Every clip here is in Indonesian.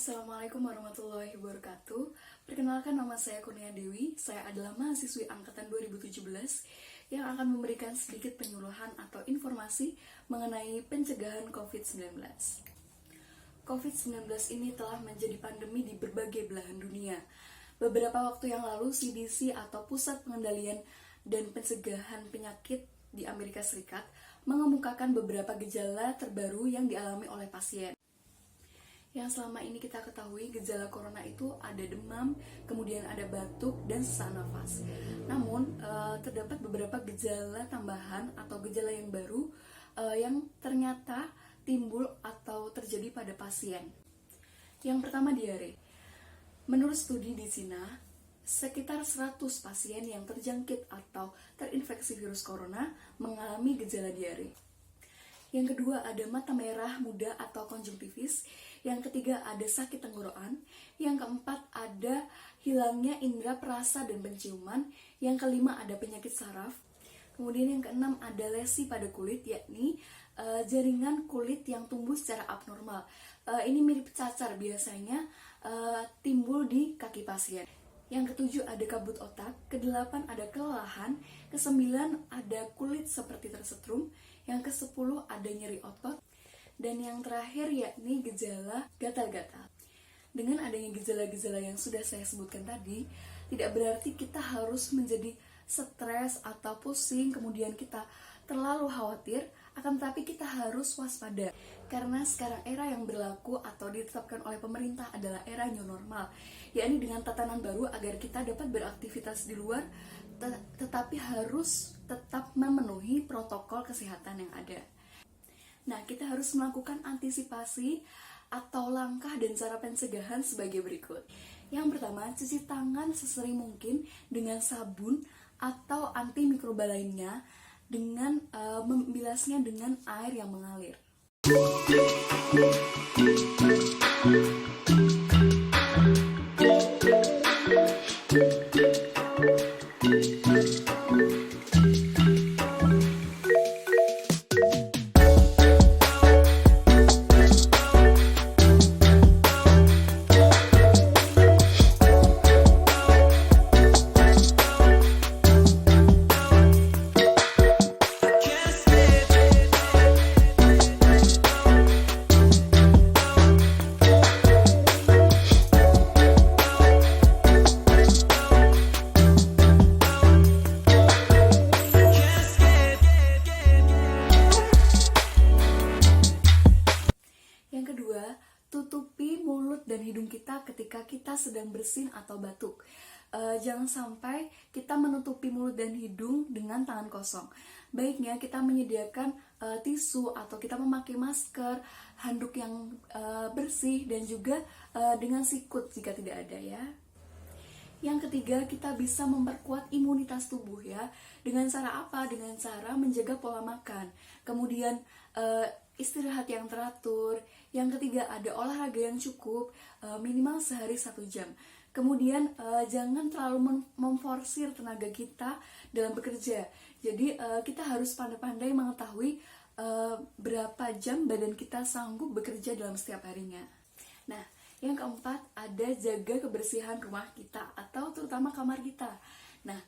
Assalamualaikum warahmatullahi wabarakatuh. Perkenalkan, nama saya Kurnia Dewi. Saya adalah mahasiswi angkatan 2017 yang akan memberikan sedikit penyuluhan atau informasi mengenai pencegahan COVID-19. COVID-19 ini telah menjadi pandemi di berbagai belahan dunia. Beberapa waktu yang lalu, CDC atau Pusat Pengendalian dan Pencegahan Penyakit di Amerika Serikat mengemukakan beberapa gejala terbaru yang dialami oleh pasien. Yang selama ini kita ketahui, gejala corona itu ada demam, kemudian ada batuk, dan sesak nafas. Namun, terdapat beberapa gejala tambahan atau gejala yang baru yang ternyata timbul atau terjadi pada pasien. Yang pertama, diare. Menurut studi di Cina, sekitar 100 pasien yang terjangkit atau terinfeksi virus corona mengalami gejala diare. Yang kedua, ada mata merah muda atau konjungtivis. Yang ketiga, ada sakit tenggorokan. Yang keempat, ada hilangnya indera perasa dan penciuman. Yang kelima, ada penyakit saraf. Kemudian yang keenam, ada lesi pada kulit, yakni jaringan kulit yang tumbuh secara abnormal. Ini mirip cacar, biasanya timbul di kaki pasien. Yang ketujuh, ada kabut otak. Kedelapan, ada kelelahan. Kesembilan, ada kulit seperti tersetrum. Yang ke-10, ada nyeri otot. Dan yang terakhir, yakni gejala gatal-gatal. Dengan adanya gejala-gejala yang sudah saya sebutkan tadi, tidak berarti kita harus menjadi stres atau pusing, kemudian kita terlalu khawatir, akan tetapi kita harus waspada. Karena sekarang era yang berlaku atau ditetapkan oleh pemerintah adalah era new normal, yakni dengan tatanan baru agar kita dapat beraktivitas di luar, tetapi harus tetap memenuhi protokol kesehatan yang ada. Nah, kita harus melakukan antisipasi atau langkah dan cara pencegahan sebagai berikut. Yang pertama, cuci tangan sesering mungkin dengan sabun atau antimikroba lainnya dengan membilasnya dengan air yang mengalir. Tutupi mulut dan hidung kita ketika kita sedang bersin atau batuk. Jangan sampai kita menutupi mulut dan hidung dengan tangan kosong. Baiknya kita menyediakan tisu atau kita memakai masker, handuk yang bersih, dan juga dengan sikut jika tidak ada ya. Yang ketiga, kita bisa memperkuat imunitas tubuh ya. Dengan cara apa? Dengan cara menjaga pola makan. Kemudian istirahat yang teratur. Yang ketiga, ada olahraga yang cukup, minimal sehari 1 jam. Kemudian jangan terlalu memforsir tenaga kita dalam bekerja. Jadi kita harus pandai-pandai mengetahui berapa jam badan kita sanggup bekerja dalam setiap harinya. Nah, yang keempat, ada jaga kebersihan rumah kita atau terutama kamar kita. Nah,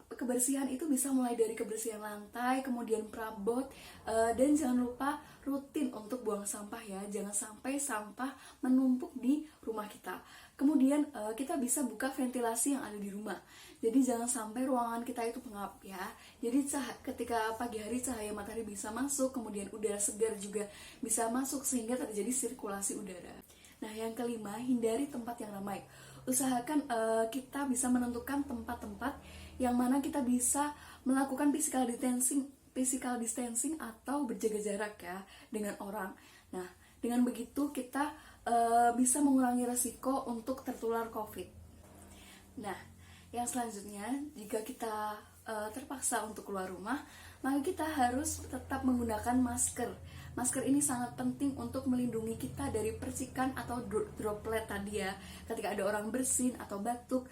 kebersihan itu bisa mulai dari kebersihan lantai, kemudian perabot, dan jangan lupa rutin untuk buang sampah ya. Jangan sampai sampah menumpuk di rumah kita. Kemudian kita bisa buka ventilasi yang ada di rumah. Jadi jangan sampai ruangan kita itu pengap ya. Jadi ketika pagi hari cahaya matahari bisa masuk, kemudian udara segar juga bisa masuk sehingga terjadi sirkulasi udara. Nah, yang kelima, hindari tempat yang ramai. Usahakan kita bisa menentukan tempat-tempat yang mana kita bisa melakukan physical distancing atau berjaga jarak ya dengan orang. Nah, dengan begitu kita bisa mengurangi resiko untuk tertular COVID. Nah, yang selanjutnya, jika kita terpaksa untuk keluar rumah, maka kita harus tetap menggunakan masker. Masker ini sangat penting untuk melindungi kita dari percikan atau droplet tadi ya. Ketika ada orang bersin atau batuk,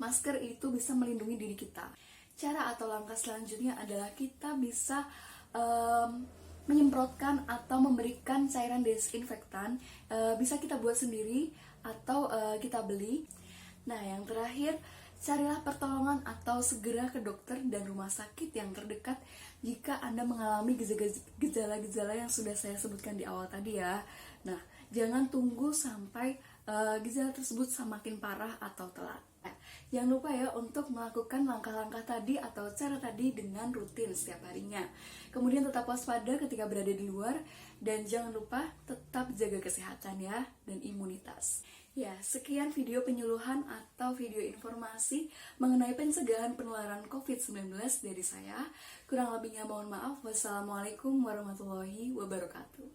masker itu bisa melindungi diri kita. Cara atau langkah selanjutnya adalah kita bisa menyemprotkan atau memberikan cairan desinfektan, bisa kita buat sendiri atau kita beli. Nah, yang terakhir, carilah pertolongan atau segera ke dokter dan rumah sakit yang terdekat jika Anda mengalami gejala-gejala yang sudah saya sebutkan di awal tadi ya. Nah, jangan tunggu sampai gejala tersebut semakin parah atau telat. Jangan lupa ya untuk melakukan langkah-langkah tadi atau cara tadi dengan rutin setiap harinya. Kemudian tetap waspada ketika berada di luar, dan jangan lupa tetap jaga kesehatan ya dan imunitas. Ya, sekian video penyuluhan atau video informasi mengenai pencegahan penularan COVID-19 dari saya. Kurang lebihnya mohon maaf. Wassalamualaikum warahmatullahi wabarakatuh.